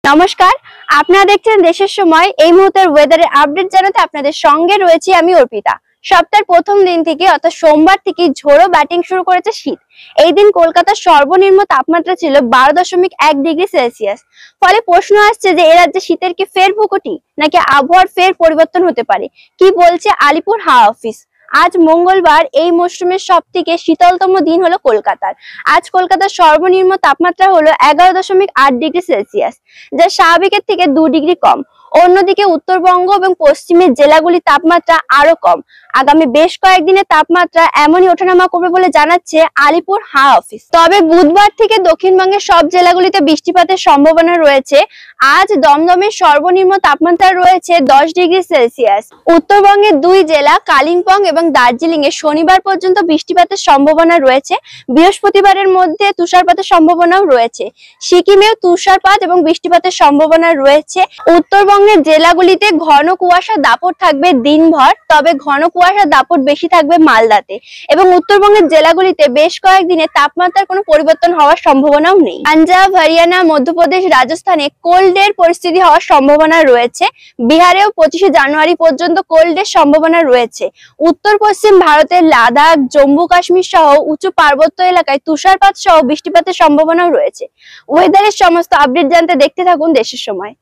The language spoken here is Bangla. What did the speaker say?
নমস্কার, আপনারা দেখছেন দেশের সময়। এই মুহূর্তের ওয়েদারের আপডেট জানাতে আপনাদের সঙ্গে রয়েছে আমি অর্পিতা। সপ্তাহের প্রথম দিন থেকে অর্থাৎ সোমবার থেকে ঝোড়ো ব্যাটিং শুরু করেছে শীত। এই দিন কলকাতার সর্বনিম্ন তাপমাত্রা ছিল 12.1 ডিগ্রি সেলসিয়াস। ফলে প্রশ্ন আসছে যে এ রাজ্যে শীতের কি ফের ভূকুটি নাকি আবহাওয়ার ফের পরিবর্তন হতে পারে, কি বলছে আলিপুর হাওয়া অফিস। আজ মঙ্গলবার এই মৌসুমের সব থেকে শীতলতম দিন হলো কলকাতার। আজ কলকাতার সর্বনিম্ন তাপমাত্রা হলো 11.8 ডিগ্রি সেলসিয়াস, যা স্বাভাবিকের থেকে 2 ডিগ্রি কম। অন্যদিকে উত্তরবঙ্গ এবং পশ্চিমের জেলাগুলির তাপমাত্রা আরো কম। আগামী বেশ কয়েকদিনের তাপমাত্রা এমনই ওঠানামা করবে বলে জানাচ্ছে আলিপুর হাওয়া অফিস। তবে বুধবার থেকে দক্ষিণবঙ্গের সব জেলাগুলিতে বৃষ্টিপাতের সম্ভাবনা রয়েছে। আজ দমদমের সর্বনিম্ন তাপমাত্রা রয়েছে 10 ডিগ্রি সেলসিয়াস। উত্তরবঙ্গের 2 জেলা কালিম্পং এবং দার্জিলিং এ শনিবার পর্যন্ত বৃষ্টিপাতের সম্ভাবনা রয়েছে। বৃহস্পতিবারের মধ্যে তুষারপাতের সম্ভাবনাও রয়েছে। সিকিমেও তুষারপাত এবং বৃষ্টিপাতের সম্ভাবনা রয়েছে। উত্তরবঙ্গের জেলাগুলিতে ঘন কুয়াশা দাপট থাকবে দিনভর, তবে ঘন কুয়াশা দাপট বেশি থাকবে মালদাতে। এবং উত্তরবঙ্গের জেলাগুলিতে বেশ কয়েকদিনে তাপমাত্রার কোনো পরিবর্তন হওয়ার সম্ভাবনাও নেই। পাঞ্জাব, হরিয়ানা, মধ্যপ্রদেশ, রাজস্থানে কোল্ডের পরিস্থিতি হওয়ার সম্ভাবনা রয়েছে। বিহারেও 25শে জানুয়ারি পর্যন্ত কোল্ডের সম্ভাবনা রয়েছে। উত্তর পশ্চিম ভারতের লাদাখ, জম্মু কাশ্মীর সহ উঁচু পার্বত্য এলাকায় তুষারপাত সহ বৃষ্টিপাতের সম্ভাবনাও রয়েছে। ওয়েদারের সমস্ত আপডেট জানতে দেখতে থাকুন দেশের সময়।